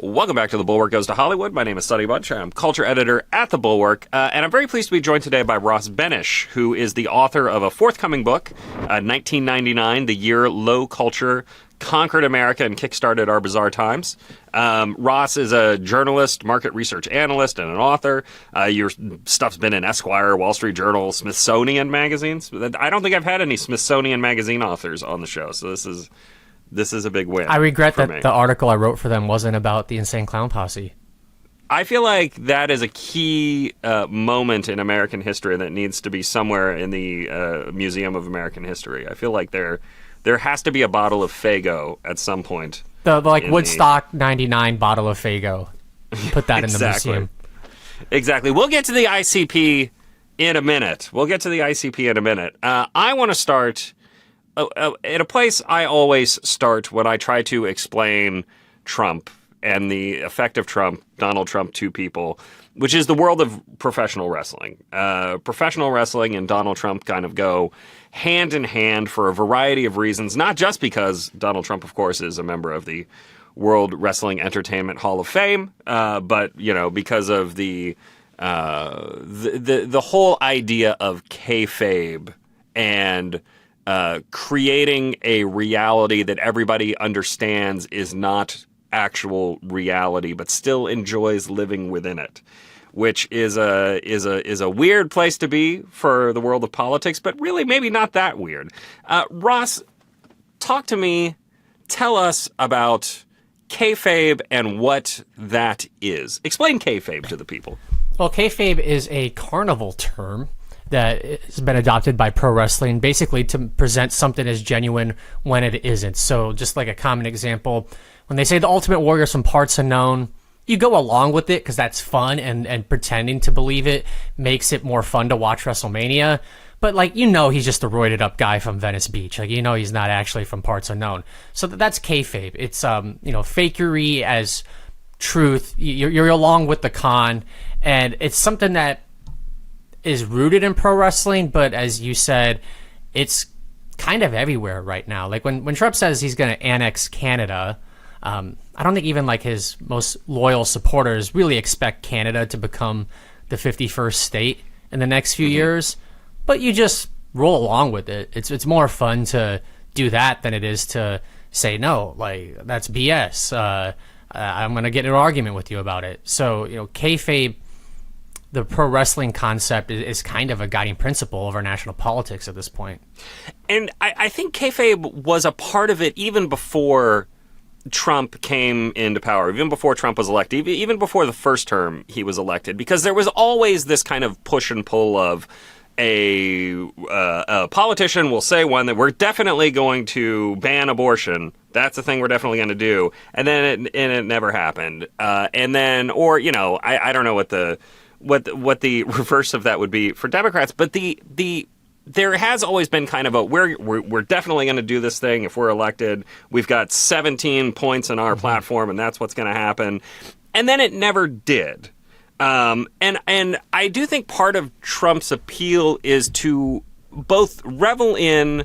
Welcome back to The Bulwark Goes to Hollywood. My name is Sonny Bunch. I'm culture editor at The Bulwark, and I'm very pleased to be joined today by Ross Benesch, who is the author of a forthcoming book, 1999, The Year Low Culture Conquered America and Kickstarted Our Bizarre Times. Ross is a journalist, market research analyst, and an author. Your stuff's been in Esquire, Wall Street Journal, Smithsonian magazines. I don't think I've had any Smithsonian magazine authors on the show, so this is a big win. I regret that me. The article I wrote for them wasn't about the Insane Clown Posse. I feel like that is a key moment in American history that needs to be somewhere in the Museum of American History. I feel like there has to be a bottle of Faygo at some point. The Woodstock 99 bottle of Faygo. Put that in the museum. Exactly. We'll get to the ICP in a minute. I want to start at a place I always start when I try to explain Trump and the effect of Donald Trump to people, which is the world of professional wrestling. Professional wrestling and Donald Trump kind of go hand in hand for a variety of reasons, not just because Donald Trump, of course, is a member of the World Wrestling Entertainment Hall of Fame, but because of the whole idea of kayfabe and creating a reality that everybody understands is not actual reality, but still enjoys living within it, which is a weird place to be for the world of politics, but really maybe not that weird. Ross, talk to me. Tell us about kayfabe and what that is. Explain kayfabe to the people. Well, kayfabe is a carnival term that has been adopted by pro wrestling, basically to present something as genuine when it isn't. So just like a common example, when they say the Ultimate Warrior's from parts unknown, you go along with it because that's fun, and pretending to believe it makes it more fun to watch WrestleMania. But he's just a roided up guy from Venice Beach. He's not actually from parts unknown. So that's kayfabe. It's fakery as truth. You're along with the con, and it's something that is rooted in pro wrestling, but as you said, it's kind of everywhere right now. Like when Trump says he's going to annex Canada, I don't think even his most loyal supporters really expect Canada to become the 51st state in the next few years, but you just roll along with it. It's more fun to do that than it is to say, no, that's BS. I'm going to get in an argument with you about it. So, kayfabe, the pro wrestling concept, is kind of a guiding principle of our national politics at this point. And I think kayfabe was a part of it even before Trump came into power, even before Trump was elected, even before the first term he was elected, because there was always this kind of push and pull of a politician will say one that we're definitely going to ban abortion. That's the thing we're definitely going to do. And then it never happened. And then, I don't know what the reverse of that would be for Democrats, but there has always been kind of a we're definitely going to do this thing if we're elected. We've got 17 points in our platform, and that's what's going to happen. And then it never did. And I do think part of Trump's appeal is to both revel in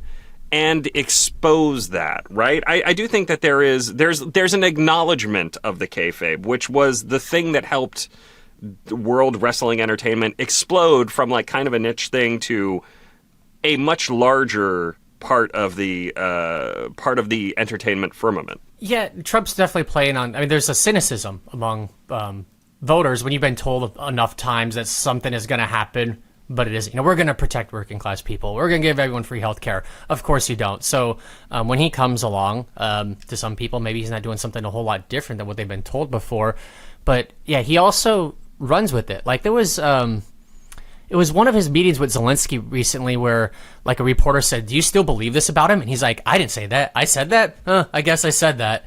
and expose that, right? I do think that there's an acknowledgement of the kayfabe, which was the thing that helped World Wrestling Entertainment explode from kind of a niche thing to a much larger part of the entertainment firmament. Yeah, Trump's definitely playing on. There's a cynicism among voters when you've been told enough times that something is going to happen, but it isn't. We're going to protect working class people. We're going to give everyone free health care. Of course you don't. So when he comes along, to some people, maybe he's not doing something a whole lot different than what they've been told before. But yeah, he also runs with it. There was it was one of his meetings with Zelensky recently where a reporter said, "Do you still believe this about him?" And he's like, "I didn't say that. I said that? I guess I said that."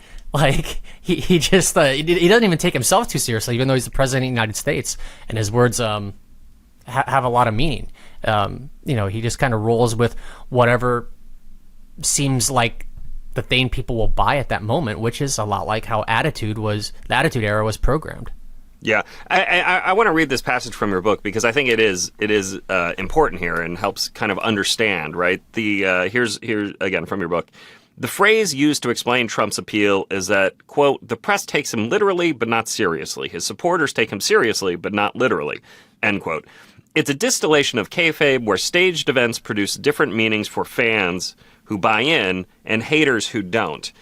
He just he doesn't even take himself too seriously, even though he's the president of the United States, and his words have a lot of meaning. He just kind of rolls with whatever seems like the thing people will buy at that moment, which is a lot like how the Attitude Era was programmed. Yeah, I want to read this passage from your book because I think it is important here and helps kind of understand, right? Here's again from your book. The phrase used to explain Trump's appeal is that, quote, the press takes him literally but not seriously. His supporters take him seriously but not literally, end quote. It's a distillation of kayfabe where staged events produce different meanings for fans who buy in and haters who don't.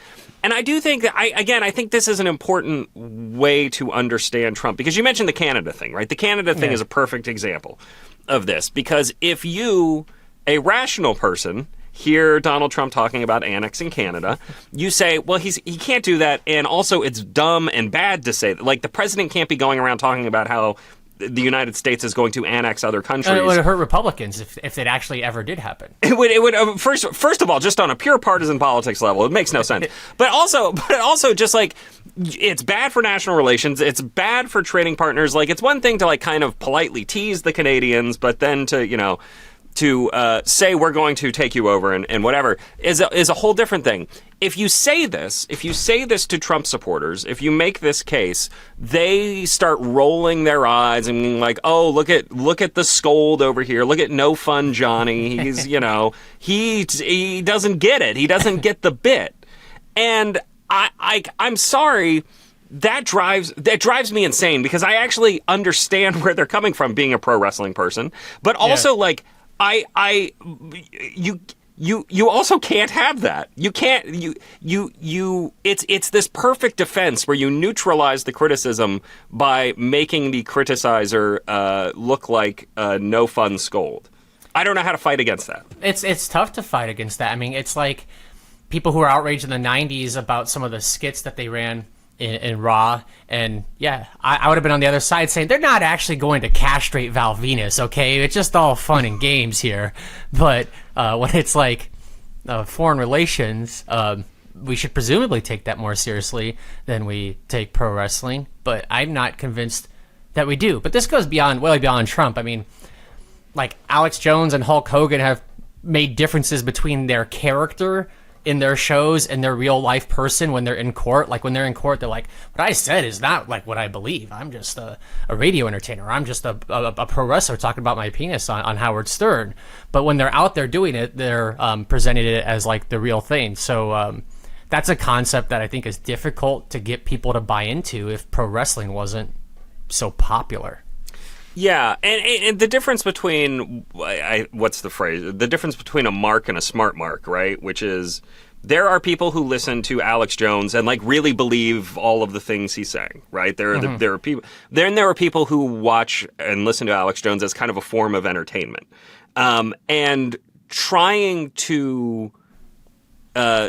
And I do think that, I think this is an important way to understand Trump, because you mentioned the Canada thing, right? The Canada thing is a perfect example of this, because if you, a rational person, hear Donald Trump talking about annexing Canada, you say, well, he can't do that, and also it's dumb and bad to say that. Like, the president can't be going around talking about how the United States is going to annex other countries. And it would hurt Republicans if it actually ever did happen. It would first of all, just on a pure partisan politics level, it makes no sense. But also just like, it's bad for national relations. It's bad for trading partners. Like, it's one thing to like kind of politely tease the Canadians, but then to say we're going to take you over and whatever is a whole different thing. If you say this to Trump supporters, if you make this case, they start rolling their eyes and being like, "Oh, look at the scold over here. Look at no fun Johnny. He's he doesn't get it. He doesn't get the bit." And I'm sorry. That drives me insane, because I actually understand where they're coming from, being a pro wrestling person, but also like. You also can't have that. You can't, it's this perfect defense where you neutralize the criticism by making the criticizer, look like a no fun scold. I don't know how to fight against that. It's tough to fight against that. I mean, it's like people who were outraged in the 90s about some of the skits that they ran in Raw, and I would have been on the other side saying they're not actually going to castrate Val Venus, okay? It's just all fun and games here. But when it's like foreign relations, we should presumably take that more seriously than we take pro wrestling. But I'm not convinced that we do. But this goes way beyond Trump. I mean, like Alex Jones and Hulk Hogan have made differences between their character in their shows and their real life person when they're in court. Like when they're in court, they're like, what I said is not like what I believe. I'm just a radio entertainer. I'm just a pro wrestler talking about my penis on Howard Stern. But when they're out there doing it, they're presenting it as like the real thing. So that's a concept that I think is difficult to get people to buy into if pro wrestling wasn't so popular. Yeah, and the difference between, what's the phrase? The difference between a mark and a smart mark, right? Which is, there are people who listen to Alex Jones and like really believe all of the things he's saying, right? There are people. Then there are people who watch and listen to Alex Jones as kind of a form of entertainment, and trying to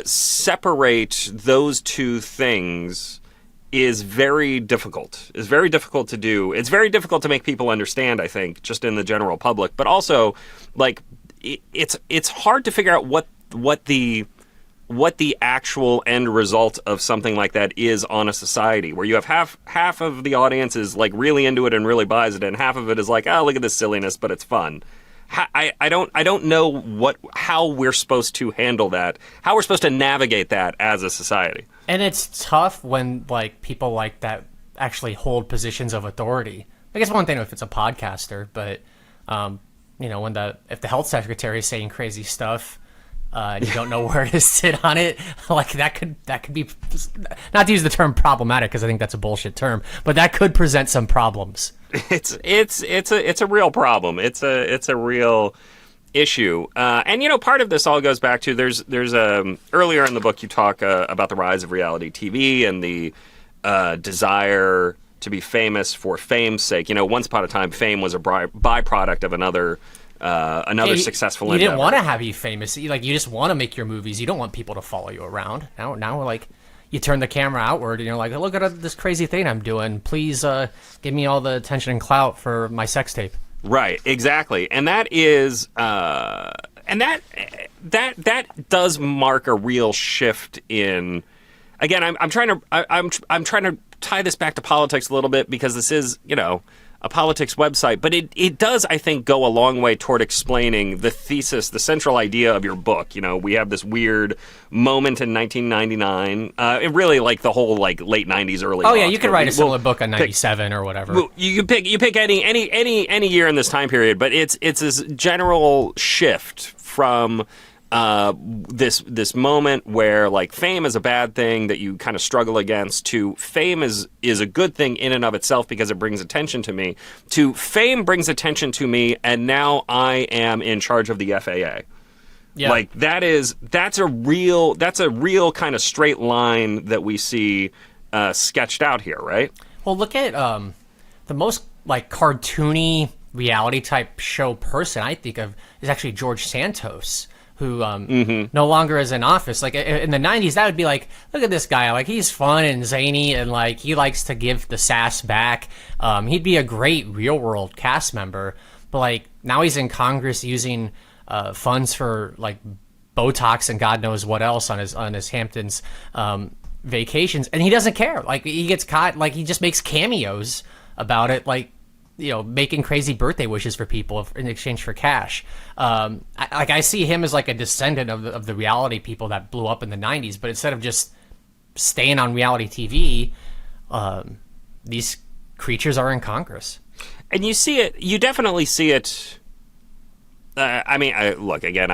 separate those two things is very difficult. It's very difficult to do. It's very difficult to make people understand, I think, just in the general public. But also, like, it's hard to figure out what the actual end result of something like that is on a society, where you have half of the audience is like really into it and really buys it, and half of it is like, oh, look at this silliness, but it's fun. I don't know how we're supposed to handle that, how we're supposed to navigate that as a society. And it's tough when like people like that actually hold positions of authority. I guess one thing if it's a podcaster, but if the health secretary is saying crazy stuff, and you don't know where to sit on it, like that could be, not to use the term problematic because I think that's a bullshit term, but that could present some problems. It's a real problem. It's a real issue. And part of this all goes back to there's earlier in the book you talk about the rise of reality TV and the desire to be famous for fame's sake. Once upon a time, fame was a byproduct of another successful endeavor. You didn't want to be famous. You just want to make your movies. You don't want people to follow you around. Now we're like, you turn the camera outward and you're like, look at this crazy thing I'm doing. Please give me all the attention and clout for my sex tape. Right, exactly. And that is and that does mark a real shift in, again, I'm trying to tie this back to politics a little bit, because this is, a politics website, but it does, I think, go a long way toward explaining the thesis, the central idea of your book. We have this weird moment in 1999, it really like the whole like late 90s, early. Oh yeah, you could write a similar book on 97 or whatever. You pick any year in this time period, but it's this general shift from this moment where like fame is a bad thing that you kind of struggle against, to fame is a good thing in and of itself because it brings attention to me, to fame brings attention to me and now I am in charge of the FAA. Yeah. Like that's a real kind of straight line that we see sketched out here, right? Well, look at the most like cartoony reality type show person I think of is actually George Santos, who no longer is in office. Like in the 90s, that would be like, look at this guy. Like he's fun and zany and like he likes to give the sass back. He'd be a great real world cast member. But like now he's in Congress using funds for like Botox and God knows what else on his Hamptons vacations, and he doesn't care. Like he gets caught. Like he just makes cameos about it. Like, you know, making crazy birthday wishes for people in exchange for cash. I see him as like a descendant of the reality people that blew up in the 90s, but instead of just staying on reality TV, these creatures are in Congress. And you see it, you definitely see it. Look, again,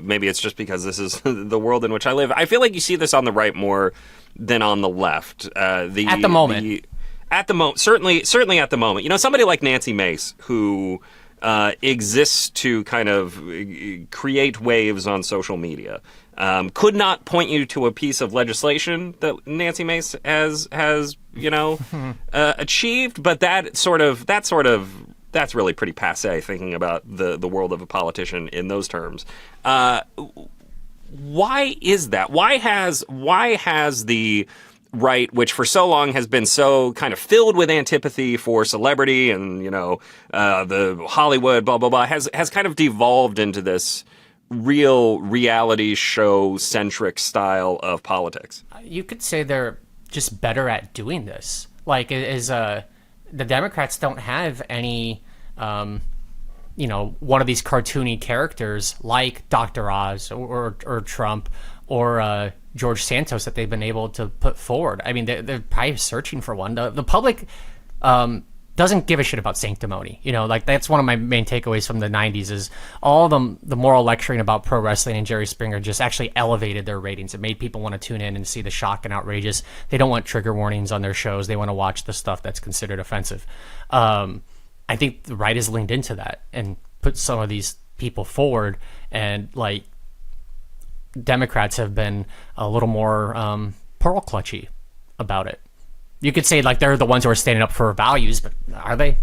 maybe it's just because this is the world in which I live. I feel like you see this on the right more than on the left. At the moment. Certainly at the moment. You know, somebody like Nancy Mace, who exists to kind of create waves on social media, could not point you to a piece of legislation that Nancy Mace has achieved, but that's really pretty passé, thinking about the world of a politician in those terms. Why is that? Why has the right, which for so long has been so kind of filled with antipathy for celebrity and, the Hollywood, blah, blah, blah, has kind of devolved into this real reality show centric style of politics? You could say they're just better at doing this. Like, the Democrats don't have any, one of these cartoony characters like Dr. Oz or Trump or George Santos that they've been able to put forward. I mean, they're probably searching for one. The public doesn't give a shit about sanctimony. Like that's one of my main takeaways from the 90s is all the moral lecturing about pro wrestling and Jerry Springer just actually elevated their ratings. It made people want to tune in and see the shock and outrageous. They don't want trigger warnings on their shows. They want to watch the stuff that's considered offensive. I think the right has leaned into that and put some of these people forward, and like Democrats have been a little more pearl clutchy about it. You could say like they're the ones who are standing up for values, but are they?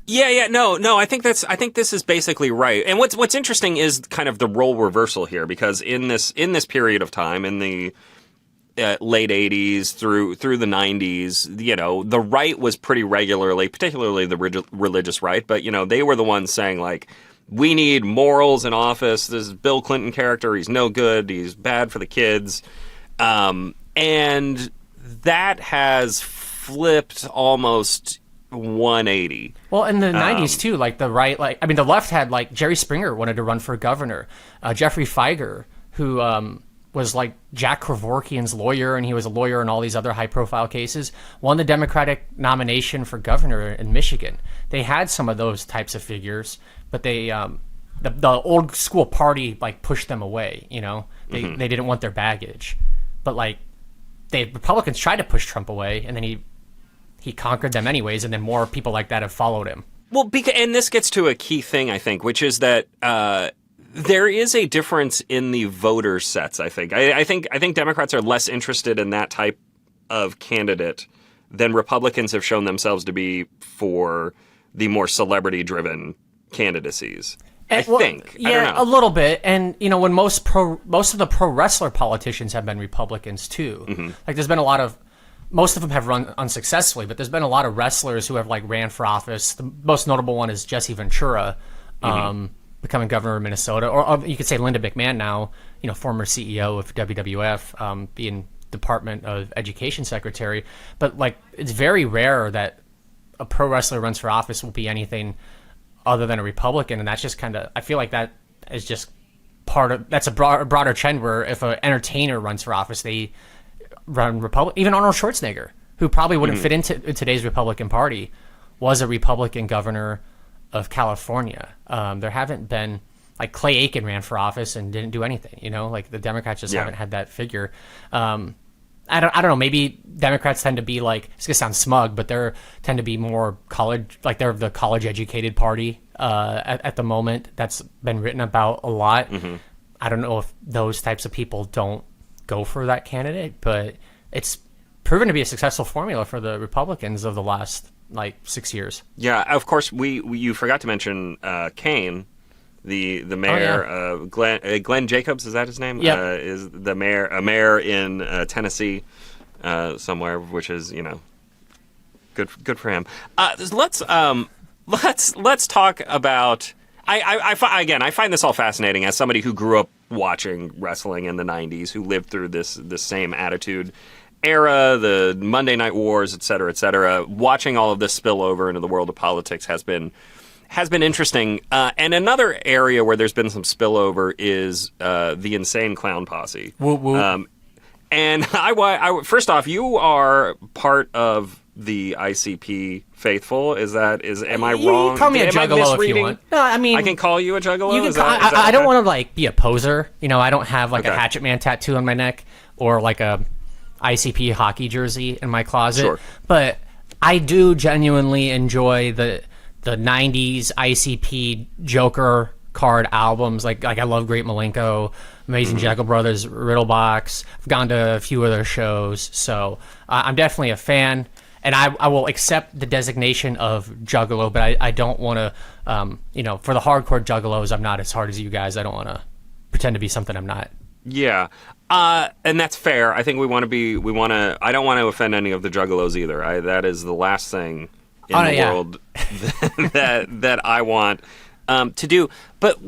Yeah, no. I think this is basically right. And what's interesting is kind of the role reversal here, because in this period of time, in the late 80s through the 90s, the right was pretty regularly, particularly the religious right, but they were the ones saying like, we need morals in office. This is Bill Clinton character. He's no good. He's bad for the kids. And that has flipped almost 180. Well, in the 90s too, like the right, the left had like Jerry Springer wanted to run for governor. Jeffrey Feiger, who was like Jack Kevorkian's lawyer, and he was a lawyer in all these other high profile cases, won the Democratic nomination for governor in Michigan. They had some of those types of figures, but they the old school party like pushed them away. They didn't want their baggage, but like the Republicans tried to push Trump away, and then he conquered them anyways, and then more people like that have followed him. Well, and this gets to a key thing, I think, which is that there is a difference in the voter sets. I think Democrats are less interested in that type of candidate than Republicans have shown themselves to be for the more celebrity-driven candidacies. I think. Yeah, I don't know. a little bit. And, when most of the pro wrestler politicians have been Republicans too. Mm-hmm. Like there's been a lot of, most of them have run unsuccessfully, but there's been a lot of wrestlers who have like ran for office. The most notable one is Jesse Ventura, becoming governor of Minnesota, or you could say Linda McMahon now, former CEO of WWF, being Department of Education Secretary. But like, it's very rare that a pro wrestler runs for office will be anything other than a Republican, and that's just kind of, I feel like that is just that's a broader trend where if an entertainer runs for office, they run Republican. Even Arnold Schwarzenegger, who probably wouldn't fit into today's Republican Party, was a Republican governor of California. There haven't been, like Clay Aiken ran for office and didn't do anything. Like the Democrats just haven't had that figure. I don't know. Maybe Democrats tend to be like, it's gonna sound smug, but tend to be more college, like they're the college educated party at the moment. That's been written about a lot. Mm-hmm. I don't know if those types of people don't go for that candidate, but it's proven to be a successful formula for the Republicans of the last 6 years. Yeah, of course. You forgot to mention Kane. The mayor, Glenn Jacobs, is that his name? Yep. Is the mayor a mayor in Tennessee somewhere, which is good for him. Let's talk about. I find this all fascinating as somebody who grew up watching wrestling in the '90s, who lived through this same attitude era, the Monday Night Wars, et cetera, et cetera. Watching all of this spill over into the world of politics has been interesting. And another area where there's been some spillover is the Insane Clown Posse. Whoop, whoop. And first off, you are part of the ICP faithful. Am I wrong? You call me a juggalo if you want. No, I mean, I can call you a juggalo. I don't want to be a poser. I don't have a Hatchet Man tattoo on my neck or a ICP hockey jersey in my closet. Sure. But I do genuinely enjoy the 90s ICP Joker card albums. Like I love Great Malenko, Amazing Jackal Brothers, Riddlebox. I've gone to a few of their shows, so I'm definitely a fan. And I will accept the designation of juggalo, but I don't want to, for the hardcore juggalos, I'm not as hard as you guys. I don't want to pretend to be something I'm not. Yeah. And that's fair. I think I don't want to offend any of the juggalos either. That is the last thing in the world that I want to do. But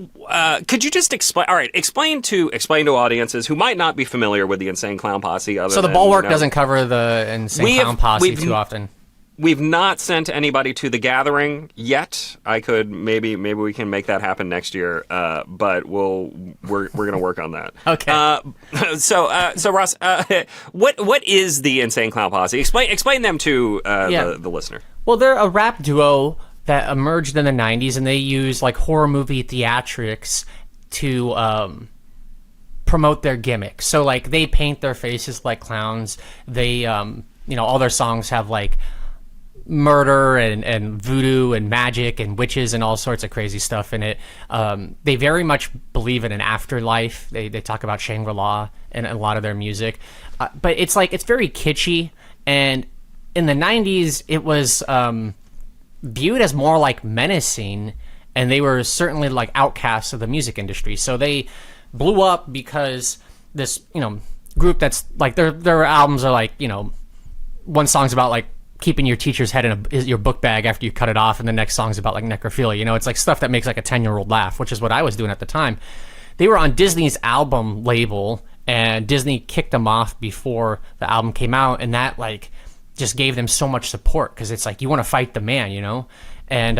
could you just explain? All right, explain to audiences who might not be familiar with the Insane Clown Posse. So the Bulwark doesn't cover the Insane Clown Posse too often. We've not sent anybody to the gathering yet. Maybe we can make that happen next year. But we're going to work on that. Okay. So Ross, what is the Insane Clown Posse? Explain them to the listener. Well, they're a rap duo that emerged in the 90s, and they use horror movie theatrics to promote their gimmick. So they paint their faces like clowns. They all their songs have murder and voodoo and magic and witches and all sorts of crazy stuff in it. They very much believe in an afterlife. They talk about Shangri-La in a lot of their music. But it's very kitschy, and in the 90s it was viewed as more menacing, and they were certainly outcasts of the music industry. So they blew up because this group that's their albums are one song's about keeping your teacher's head in your book bag after you cut it off, and the next song's about necrophilia. It's stuff that makes a 10-year-old laugh, which is what I was doing at the time. They were on Disney's album label, and Disney kicked them off before the album came out, and that just gave them so much support, because it's you want to fight the man, and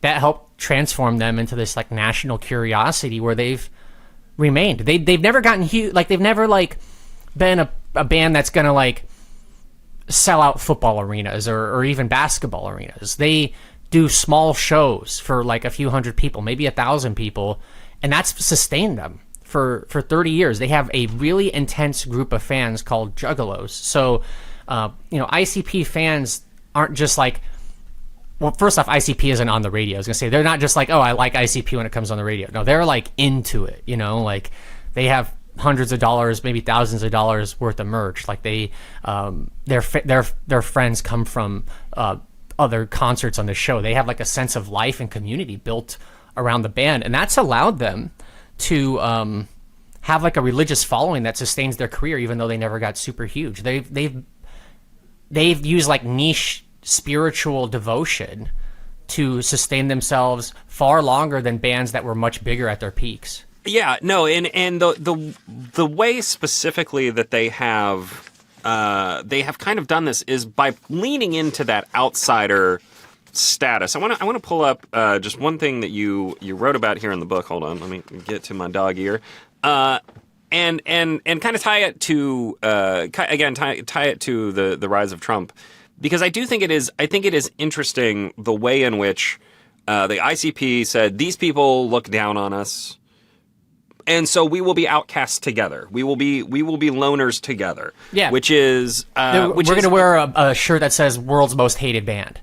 that helped transform them into this national curiosity where they've remained. They've never gotten huge. They've never been a band that's gonna sell out football arenas or even basketball arenas. They do small shows for a few hundred people, maybe 1,000 people, and that's sustained them for 30 years. They have a really intense group of fans called Juggalos. So ICP fans aren't just well, first off, ICP isn't on the radio. I was gonna say, they're not just oh, I like ICP when it comes on the radio. No, they're into it. They have hundreds of dollars, maybe thousands of dollars worth of merch. Their friends come from other concerts on the show. They have a sense of life and community built around the band, and that's allowed them to have a religious following that sustains their career, even though they never got super huge. They've used niche spiritual devotion to sustain themselves far longer than bands that were much bigger at their peaks. Yeah, no, and the way specifically that they have kind of done this is by leaning into that outsider status. I want to pull up just one thing that you wrote about here in the book. Hold on, let me get to my dog ear. And kind of tie it to tie it to the rise of Trump, because I think it is interesting the way in which the ICP said, these people look down on us, and so we will be outcasts together. We will be loners together. Yeah. Which is... we're going to wear a shirt that says "World's Most Hated Band."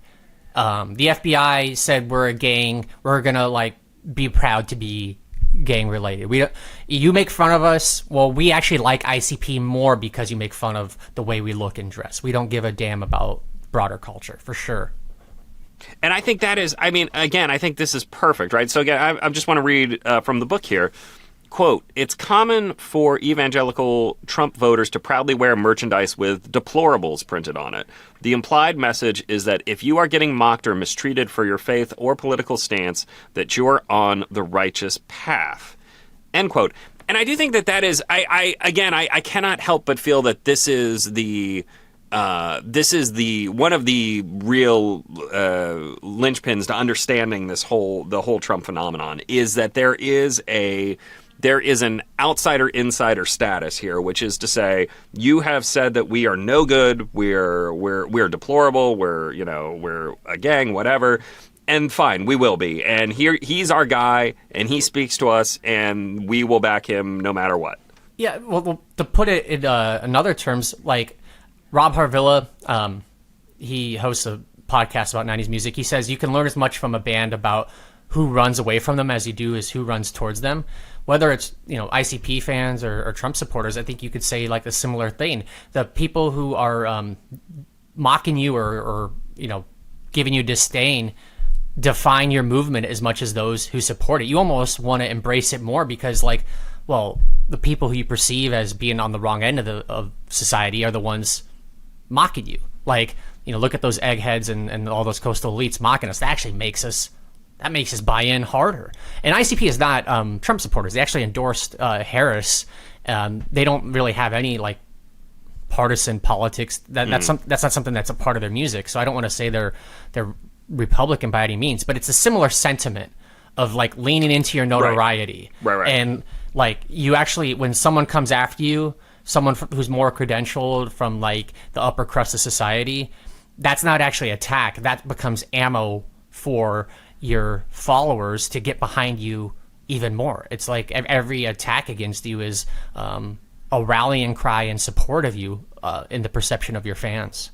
The FBI said we're a gang. We're going to, like, be proud to be gang-related. You make fun of us. Well, we actually like ICP more because you make fun of the way we look and dress. We don't give a damn about broader culture, for sure. And I think that is, I mean, again, I think this is perfect, right? So again, I just want to read from the book here. Quote, it's common for evangelical Trump voters to proudly wear merchandise with deplorables printed on it. The implied message is that if you are getting mocked or mistreated for your faith or political stance, that you're on the righteous path. End quote. And I do think that is, I cannot help but feel that this is the one of the real linchpins to understanding the whole Trump phenomenon is that there is an outsider-insider status here, which is to say, you have said that we are no good, we're deplorable, we're a gang, whatever, and fine, we will be. And he's our guy, and he speaks to us, and we will back him no matter what. Yeah, well to put it in other terms, like Rob Harvilla, he hosts a podcast about 90s music. He says you can learn as much from a band about who runs away from them as you do is who runs towards them. Whether it's, ICP fans or Trump supporters, I think you could say like a similar thing. The people who are mocking you or giving you disdain define your movement as much as those who support it. You almost want to embrace it more because, like, well, the people who you perceive as being on the wrong end of society are the ones mocking you. Like, look at those eggheads and all those coastal elites mocking us. That actually makes us buy in harder. And ICP is not Trump supporters. They actually endorsed Harris. They don't really have any like partisan politics. That's not something that's a part of their music. So I don't want to say they're Republican by any means, but it's a similar sentiment of like leaning into your notoriety. Right. And like you actually, when someone comes after you, someone who's more credentialed from like the upper crust of society, that's not actually attack. That becomes ammo for your followers to get behind you even more. It's like every attack against you is a rallying cry in support of you in the perception of your fans.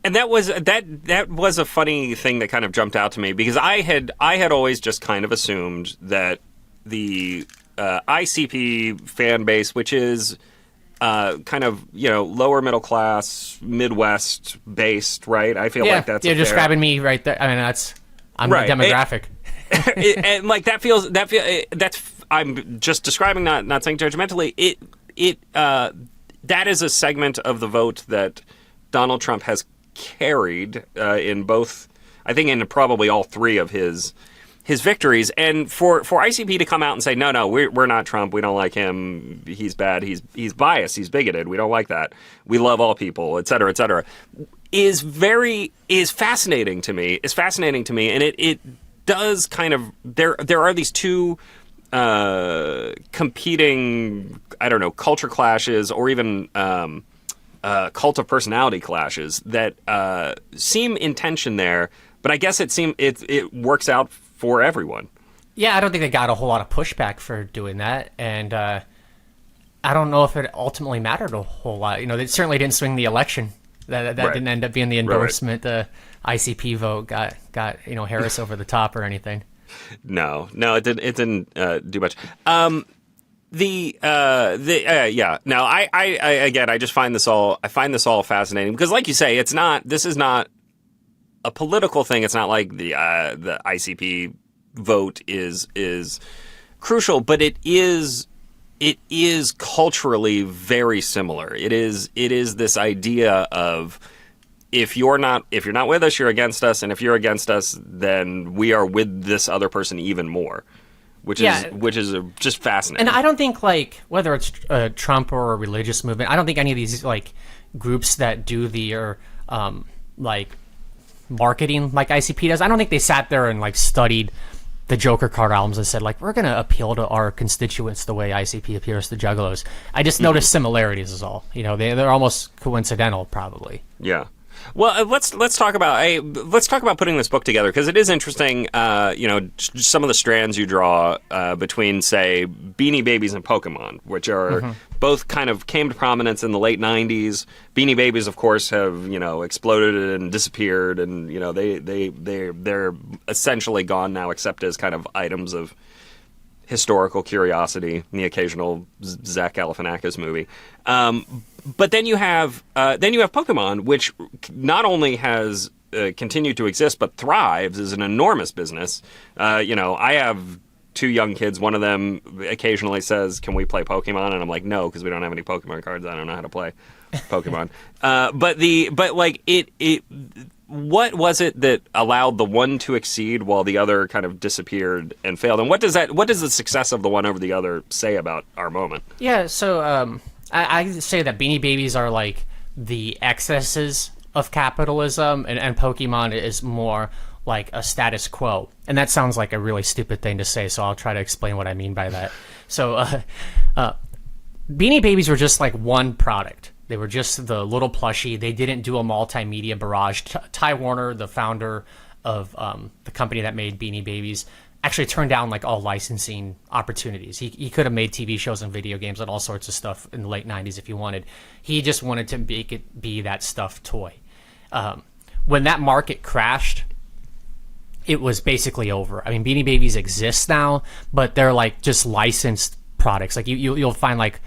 And that was a funny thing that kind of jumped out to me because I had always just kind of assumed that the ICP fan base, which is kind of lower middle class, Midwest based, right? I feel like that's you're describing me right there. I mean, I'm right. The demographic. And like that's I'm just describing, not saying judgmentally. That is a segment of the vote that Donald Trump has carried in both, I think, in probably all three of his victories. And for ICP to come out and say, no, we're not Trump. We don't like him. He's bad. He's biased. He's bigoted. We don't like that. We love all people, et cetera, is fascinating to me. And it does kind of, there are these two competing, I don't know, culture clashes or even cult of personality clashes that seem in tension there, but I guess it works out for everyone. Yeah, I don't think they got a whole lot of pushback for doing that, and I don't know if it ultimately mattered a whole lot. They certainly didn't swing the election. That right. Didn't end up being the endorsement. Right. The ICP vote got Harris over the top or anything. No, it didn't do much. No, I just find this all fascinating because, like you say, this is not a political thing. It's not like the ICP vote is crucial, but it is culturally very similar. It is this idea of if you're not with us, you're against us, and if you're against us, then we are with this other person even more. Which is just fascinating. And I don't think, like, whether it's Trump or a religious movement, I don't think any of these, like, groups that do the, like, marketing like ICP does, I don't think they sat there and, like, studied the Joker card albums and said, like, we're going to appeal to our constituents the way ICP appeals to juggalos. I just noticed similarities is all. They're almost coincidental, probably. Yeah. Well, let's talk about putting this book together, because it is interesting. Some of the strands you draw between, say, Beanie Babies and Pokemon, which are both kind of came to prominence in the late '90s. Beanie Babies, of course, have exploded and disappeared, and they're essentially gone now, except as kind of items of historical curiosity in the occasional Zach Galifianakis movie. But then you have Pokemon, which not only has continued to exist but thrives as an enormous business. I have two young kids. One of them occasionally says, "Can we play Pokemon?" And I'm like, "No, because we don't have any Pokemon cards. I don't know how to play Pokemon." What was it that allowed the one to exceed while the other kind of disappeared and failed? And what does the success of the one over the other say about our moment? Yeah, so I say that Beanie Babies are like the excesses of capitalism, and Pokemon is more like a status quo. And that sounds like a really stupid thing to say, so I'll try to explain what I mean by that. So Beanie Babies were just like one product. They were just the little plushie. They didn't do a multimedia barrage. Ty Warner, the founder of the company that made Beanie Babies, actually turned down like all licensing opportunities. He could have made TV shows and video games and all sorts of stuff in the late 90s if he wanted. He just wanted to make it be that stuffed toy. When that market crashed, it was basically over. I mean, Beanie Babies exist now, but they're like just licensed products. Like you'll find like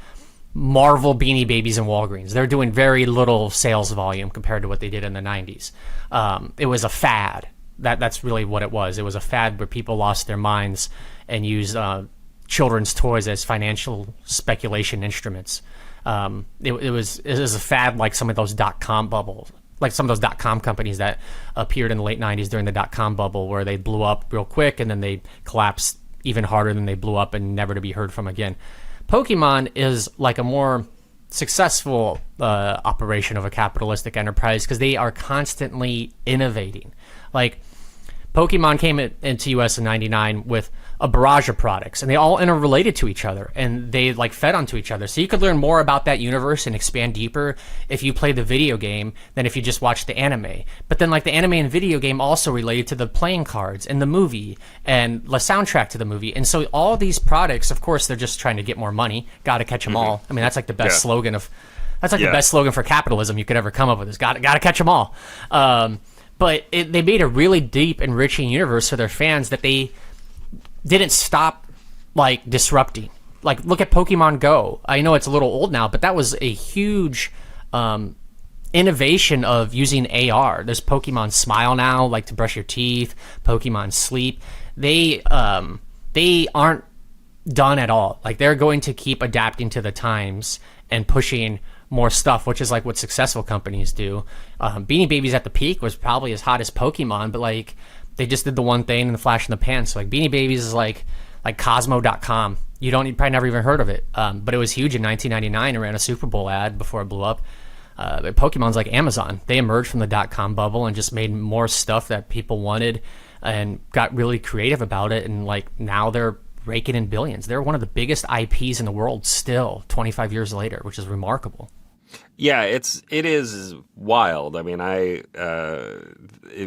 Marvel Beanie Babies in Walgreens. They're doing very little sales volume compared to what they did in the 90s. It was a fad. That's really what it was. It was a fad where people lost their minds and used children's toys as financial speculation instruments. It was a fad like some of those .com bubbles, like some of those .com companies that appeared in the late 90s during the .com bubble, where they blew up real quick and then they collapsed even harder than they blew up and never to be heard from again. Pokemon is like a more successful operation of a capitalistic enterprise because they are constantly innovating. Like, Pokemon came into US in 99 with a barrage of products, and they all interrelated to each other, and they like fed onto each other. So you could learn more about that universe and expand deeper if you played the video game than if you just watched the anime. But then like the anime and video game also related to the playing cards and the movie and the soundtrack to the movie. And so all these products, of course, they're just trying to get more money. Gotta catch them all. I mean, that's like the best slogan of, that's like the best slogan for capitalism you could ever come up with, is gotta catch them all. But they made a really deep, enriching universe for their fans that they didn't stop, like, disrupting. Like, look at Pokemon Go. I know it's a little old now, but that was a huge innovation of using AR. There's Pokemon Smile now, like to brush your teeth, Pokemon Sleep. They aren't done at all. Like, they're going to keep adapting to the times and pushing more stuff, which is like what successful companies do. Beanie Babies at the peak was probably as hot as Pokemon, but like they just did the one thing in the flash in the pan. So like Beanie Babies is like Cosmo.com. You probably never even heard of it, but it was huge in 1999 and ran a Super Bowl ad before it blew up. But Pokemon's like Amazon. They emerged from the .com bubble and just made more stuff that people wanted and got really creative about it. And like now they're raking in billions. They're one of the biggest IPs in the world still 25 years later, which is remarkable. Yeah, it is wild. I mean, it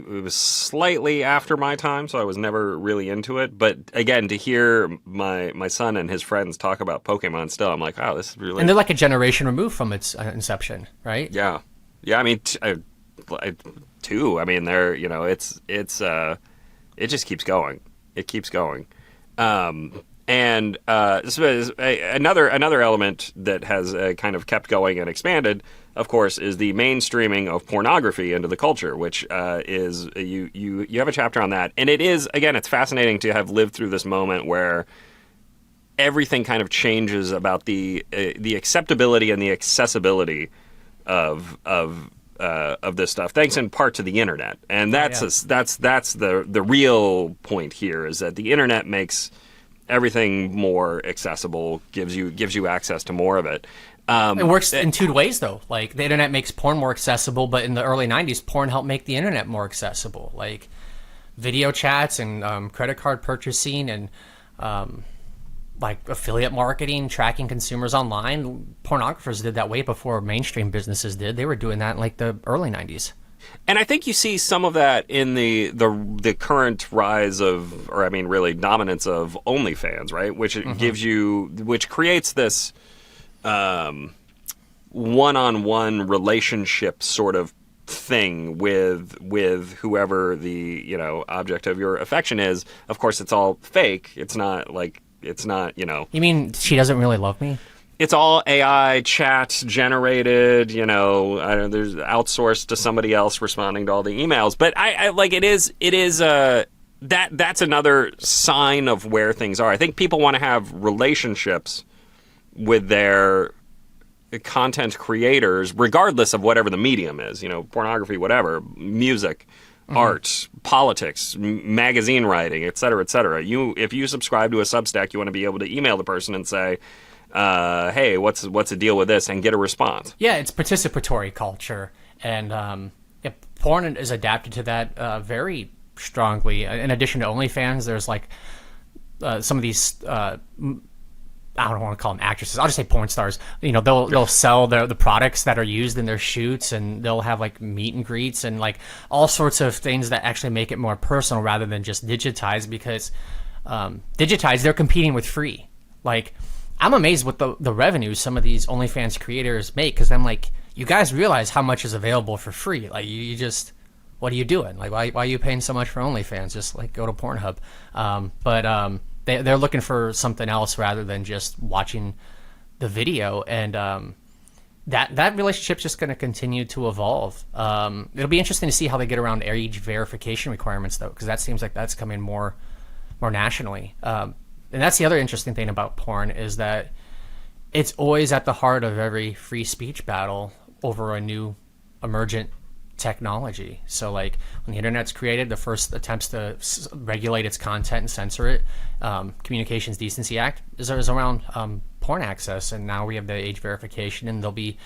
was slightly after my time, so I was never really into it. But again, to hear my son and his friends talk about Pokemon still, I'm like, wow, this is really... And they're like a generation removed from its inception, right? Yeah. I mean, two. I mean, they're, it just keeps going. It keeps going. And another element that has kind of kept going and expanded, of course, is the mainstreaming of pornography into the culture, which is you have a chapter on that, and it is, again, it's fascinating to have lived through this moment where everything kind of changes about the acceptability and the accessibility of this stuff, thanks in part to the internet, and that's the real point here, is that the internet makes everything more accessible, gives you access to more of it. It works in two ways, though. Like, the internet makes porn more accessible, but in the early 90s, porn helped make the internet more accessible. Like, video chats and credit card purchasing and like affiliate marketing, tracking consumers online. Pornographers did that way before mainstream businesses did. They were doing that in like the early 90s. And I think you see some of that in the current rise of, or I mean, really dominance of OnlyFans, right? Which which creates this one-on-one relationship sort of thing with whoever the object of your affection is. Of course, it's all fake. It's not. You mean she doesn't really love me? It's all AI chat generated, there's outsourced to somebody else responding to all the emails. But I like it is that's another sign of where things are. I think people want to have relationships with their content creators, regardless of whatever the medium is, pornography, whatever, music, art, politics, magazine writing, et cetera, et cetera. If you subscribe to a Substack, you want to be able to email the person and say, hey, what's the deal with this, and get a response. Yeah, it's participatory culture, and porn is adapted to that very strongly. In addition to OnlyFans, there's like some of these I don't want to call them actresses. I'll just say porn stars. They'll sell the products that are used in their shoots, and they'll have like meet and greets and like all sorts of things that actually make it more personal rather than just digitized. Because digitized, they're competing with free. Like, I'm amazed with the revenue some of these OnlyFans creators make, because I'm like, you guys realize how much is available for free. Like, you just, what are you doing? Like, why are you paying so much for OnlyFans? Just like go to Pornhub. But they're looking for something else rather than just watching the video, and that relationship's just going to continue to evolve. It'll be interesting to see how they get around age verification requirements, though, because that seems like that's coming more nationally. And that's the other interesting thing about porn, is that it's always at the heart of every free speech battle over a new emergent technology. So like when the internet's created, the first attempts to regulate its content and censor it, Communications Decency Act is around porn access, and now we have the age verification, and there'll be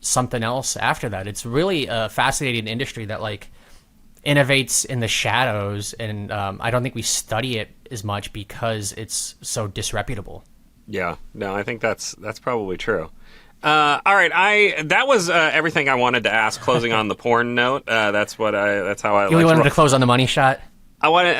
something else after that. It's really a fascinating industry that like innovates in the shadows, and I don't think we study it as much because it's so disreputable. Yeah, no, I think that's probably true. All right, that was everything I wanted to ask. Closing on the porn note, that's how I. You wanted to close on the money shot. I wanted.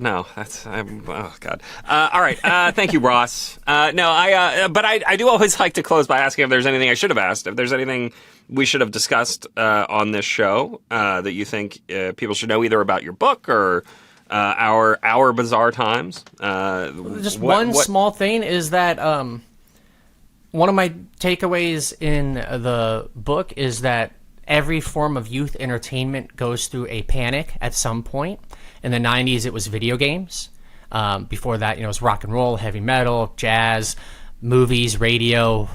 No, oh God. All right. Thank you, Ross. But I do always like to close by asking if there's anything I should have asked. If there's anything we should have discussed on this show that you think people should know, either about your book or our bizarre times. Just one small thing is that one of my takeaways in the book is that every form of youth entertainment goes through a panic at some point. In the 90s, it was video games. Before that, it was rock and roll, heavy metal, jazz, movies, radio,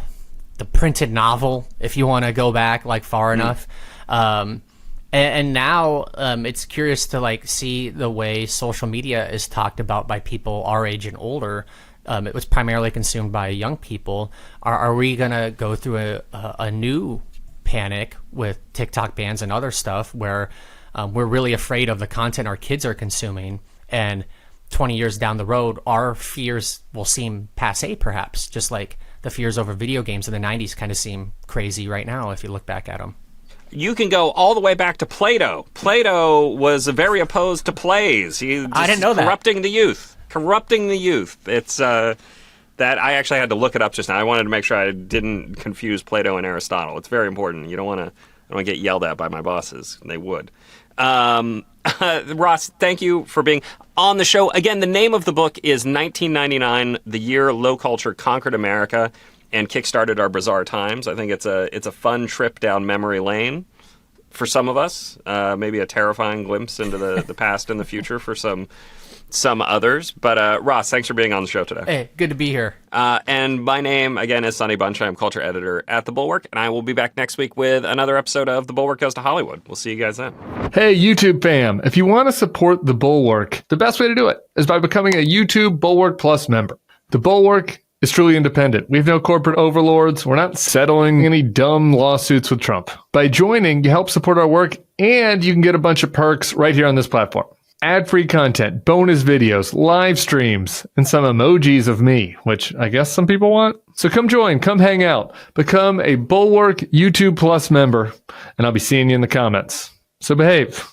the printed novel, if you want to go back like far enough. And now it's curious to like see the way social media is talked about by people our age and older. It was primarily consumed by young people. Are we going to go through a new panic with TikTok bans and other stuff where we're really afraid of the content our kids are consuming, and 20 years down the road, our fears will seem passé, perhaps, just like the fears over video games in the 90s kind of seem crazy right now if you look back at them. You can go all the way back to Plato. Plato was very opposed to plays. I didn't know that. Corrupting the youth. It's that I actually had to look it up just now. I wanted to make sure I didn't confuse Plato and Aristotle. It's very important. I don't want to get yelled at by my bosses. They would. Ross, thank you for being on the show. Again, the name of the book is 1999, The Year Low Culture Conquered America and Kickstarted Our Bizarre Times. I think it's a fun trip down memory lane for some of us. Maybe a terrifying glimpse into the past and the future for some others. But Ross, thanks for being on the show today. Hey, good to be here. And my name, again, is Sonny Bunch. I'm culture editor at The Bulwark, and I will be back next week with another episode of The Bulwark Goes to Hollywood. We'll see you guys then. Hey, YouTube fam. If you want to support The Bulwark, the best way to do it is by becoming a YouTube Bulwark Plus member. The Bulwark is truly independent. We have no corporate overlords. We're not settling any dumb lawsuits with Trump. By joining, you help support our work, and you can get a bunch of perks right here on this platform. ad-free content, bonus videos, live streams, and some emojis of me, which I guess some people want. So come join, come hang out, become a Bulwark YouTube Plus member, and I'll be seeing you in the comments. So behave.